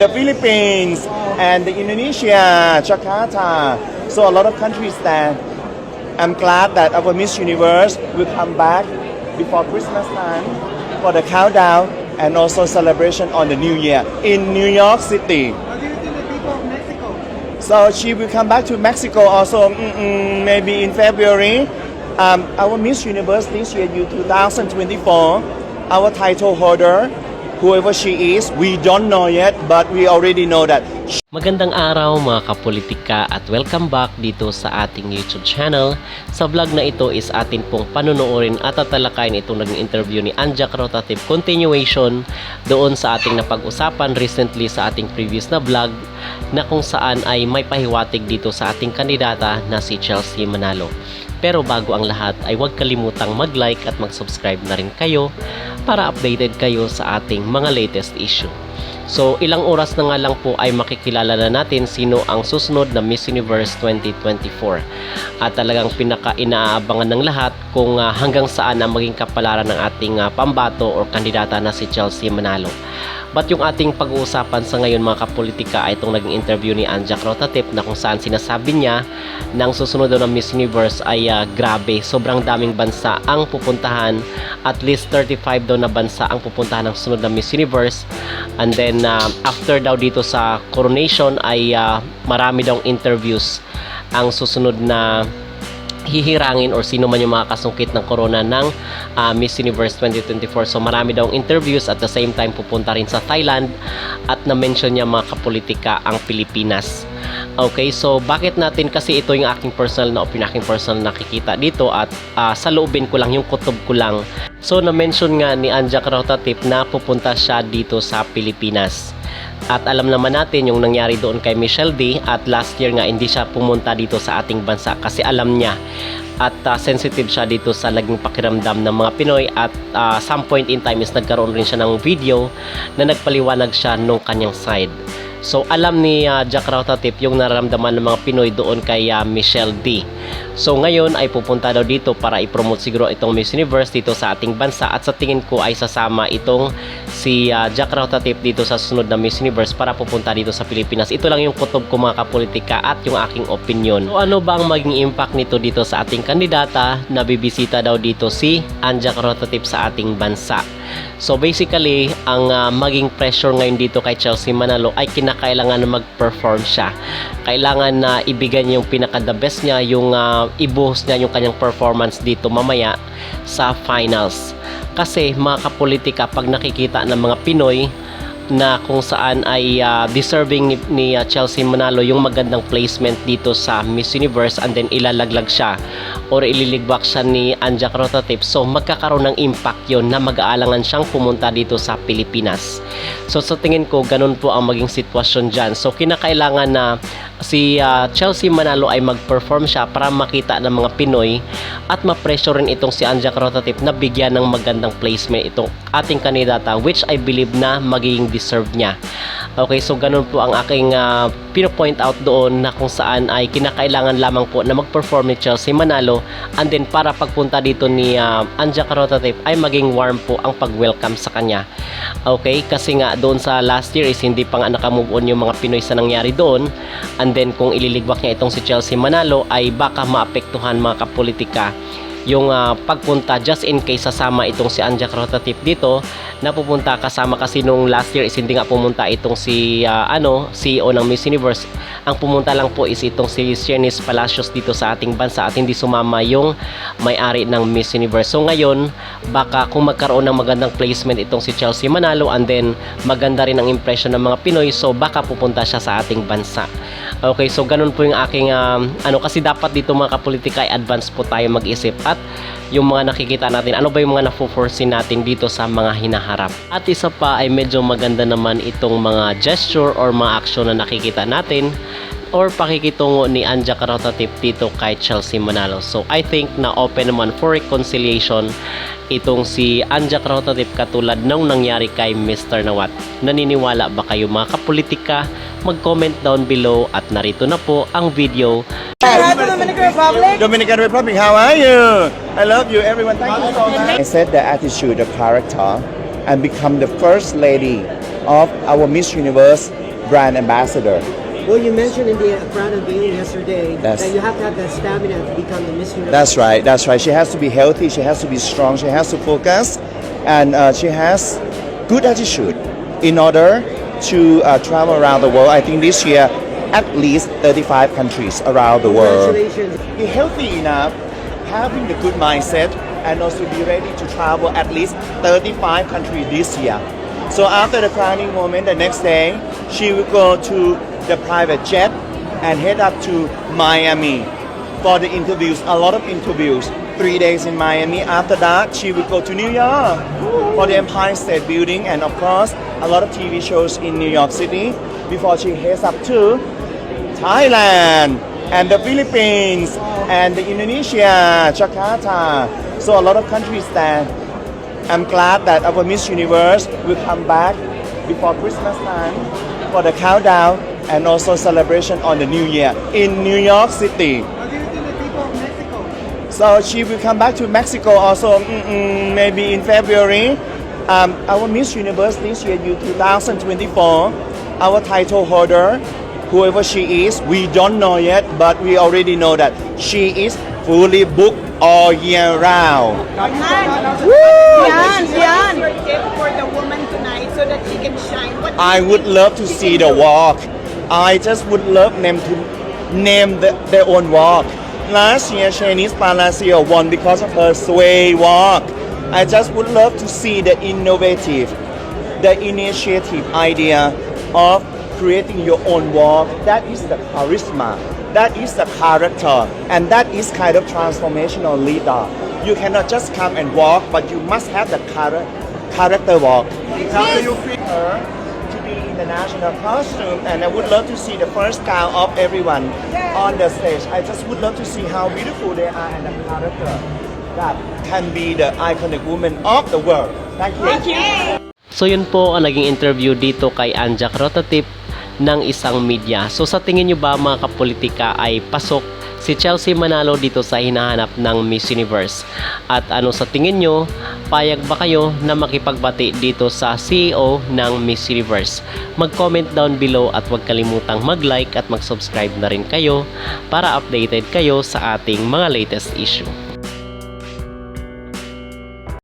The Philippines and Indonesia, Jakarta. So a lot of countries there. I'm glad that our Miss Universe will come back before Christmas time for the countdown and also celebration on the New Year in New York City. What do you think the people of Mexico? So she will come back to Mexico also maybe in February. Our Miss Universe this year, 2024, our title holder, whoever she is, we don't know yet, but we already know that. Magandang araw mga kapolitika at welcome back dito sa ating YouTube channel. Sa vlog na ito is atin pong panunuorin at tatalakayin itong naging interview ni Anjac Rotative, continuation doon sa ating napag-usapan recently sa ating previous na vlog na kung saan ay may pahiwatig dito sa ating kandidata na si Chelsea Manalo. Pero bago ang lahat ay huwag kalimutang mag-like at mag-subscribe na rin kayo para updated kayo sa ating mga latest issue. So ilang oras na nga lang po ay makikilala na natin sino ang susunod na Miss Universe 2024. At talagang pinaka-inaabangan ng lahat kung hanggang saan ang maging kapalaran ng ating pambato or kandidata na si Chelsea Manalo. But yung ating pag-uusapan sa ngayon mga kapolitika ay itong naging interview ni Anjac Rotative na kung saan sinasabi niya na ang susunod daw ng Miss Universe ay grabe, sobrang daming bansa ang pupuntahan, at least 35 daw na bansa ang pupuntahan ng susunod na Miss Universe. And then after daw dito sa coronation ay marami daw interviews ang susunod na hihirangin or sino man yung mga kasungkit ng corona ng Miss Universe 2024. So marami daw interviews, at the same time pupunta rin sa Thailand, at na-mention niya mga kapolitika ang Pilipinas. Okay, so bakit natin, kasi ito yung aking personal na opinion, aking personal nakikita dito, at sa loobin ko lang, yung kutob ko lang. So na-mention nga ni Anjac Rotative na pupunta siya dito sa Pilipinas. At alam naman natin yung nangyari doon kay Michelle D, at last year nga hindi siya pumunta dito sa ating bansa kasi alam niya at sensitive siya dito sa naging pakiramdam ng mga Pinoy, at some point in time is nagkaroon rin siya ng video na nagpaliwanag siya nung kanyang side. So alam ni Jack Rotative yung nararamdaman ng mga Pinoy doon kay Michelle D. So ngayon ay pupunta daw dito para i-promote siguro itong Miss Universe dito sa ating bansa, at sa tingin ko ay sasama itong si Jack Rotative dito sa sunod na Miss Universe para pupunta dito sa Pilipinas. Ito lang yung kutob ko mga kapolitika at yung aking opinion. So ano ba ang maging impact nito dito sa ating kandidata na bibisita daw dito si Anjac Rotative sa ating bansa? So basically, ang maging pressure ngayon dito kay Chelsea Manalo ay kinakailangan na mag-perform siya. Kailangan na ibigay niya yung pinaka-the best niya, yung ibuhos niya yung kanyang performance dito mamaya sa finals. Kasi mga kapolitika, pag nakikita ng mga Pinoy na kung saan ay deserving ni Chelsea Manalo yung magandang placement dito sa Miss Universe, and then ilalaglag siya or ililigbak siya ni Anjac Rotative, so magkakaroon ng impact yon na mag-aalangan siyang pumunta dito sa Pilipinas. So sa tingin ko ganun po ang maging sitwasyon dyan. So kinakailangan na si Chelsea Manalo ay mag-perform siya para makita ng mga Pinoy at ma-pressure rin itong si Anjac Rotative na bigyan ng magandang placement itong ating kandidata, which I believe na magiging deserve niya. Okay, so ganun po ang aking pino-point out doon na kung saan ay kinakailangan lamang po na mag-perform ni Chelsea Manalo, and then para pagpunta dito ni Anjac Rotative ay maging warm po ang pag-welcome sa kanya. Okay, kasi nga doon sa last year is hindi pa nga nakamove on yung mga Pinoy sa nangyari doon, and then kung ililigwak niya itong si Chelsea Manalo ay baka maapektuhan mga kapolitika yung pagpunta, just in case sasama itong si Anjac Rotative dito na pupunta kasama, kasi nung last year is hindi nga pumunta itong si CEO ng Miss Universe. Ang pumunta lang po is itong si Shanice Palacios dito sa ating bansa, at hindi sumama yung may-ari ng Miss Universe. So ngayon baka kung magkaroon ng magandang placement itong si Chelsea Manalo, and then maganda rin ang impression ng mga Pinoy, so baka pupunta siya sa ating bansa. Okay, so ganun po yung aking kasi dapat dito mga kapolitika ay advance po tayo mag-isip, at yung mga nakikita natin, ano ba yung mga na-foresee natin dito sa mga hinaharap. At isa pa ay medyo maganda naman itong mga gesture or mga action na nakikita natin or pakikitungo ni Anjac Rotative dito kay Chelsea Manalo. So I think na open naman for reconciliation itong si Anjac Rotative katulad nung nangyari kay Mr. Nawat. Naniniwala ba kayo mga kapolitika? Mag-comment down below, at narito na po ang video. Dominican Republic. Dominican Republic, how are you? I love you, everyone. Thank you so much. I said the attitude, the character, and become the first lady of our Miss Universe brand ambassador. Well, you mentioned in the brand unveiling yesterday Yes. that you have to have the stamina to become the Miss Universe. That's right. That's right. She has to be healthy. She has to be strong. She has to focus, and she has good attitude in order to travel around the world. I think this year, at least 35 countries around the world. Congratulations. Be healthy enough, having the good mindset, and also be ready to travel at least 35 countries this year. So after the crowning moment, the next day, she will go to the private jet and head up to Miami for the interviews, a lot of interviews. 3 days in Miami. After that, she will go to New York for the Empire State Building and of course, a lot of TV shows in New York City before she heads up to Thailand and the Philippines and Indonesia, Jakarta. So a lot of countries there. I'm glad that our Miss Universe will come back before Christmas time for the countdown and also celebration on the New Year in New York City. What do you think the people of Mexico? So she will come back to Mexico also maybe in February. Our Miss Universe this year, 2024, our title holder, whoever she is, we don't know yet, but we already know that she is fully booked all year round. Yan, yan. Your tip for the woman tonight so that she can shine. What do I you would think love to she see can the do? walk. I just would love them to name their own walk. Last year, Shanice Palacio won because of her sway walk. I just would love to see the innovative, the initiative idea of creating your own walk. That is the charisma. That is the character. And that is kind of transformational leader. You cannot just come and walk, but you must have the character walk. How do you feel her to be in the national costume? And I would love to see the first gown of everyone on the stage. I just would love to see how beautiful they are and the character that can be the iconic woman of the world. Thank you. So yun po ang naging interview dito kay Anjak Rotatip ng isang media. So sa tingin nyo ba mga kapolitika ay pasok si Chelsea Manalo dito sa hinahanap ng Miss Universe? At ano sa tingin nyo, payag ba kayo na makipagbati dito sa CEO ng Miss Universe? Mag-comment down below at huwag kalimutang mag-like at mag-subscribe na rin kayo para updated kayo sa ating mga latest issue.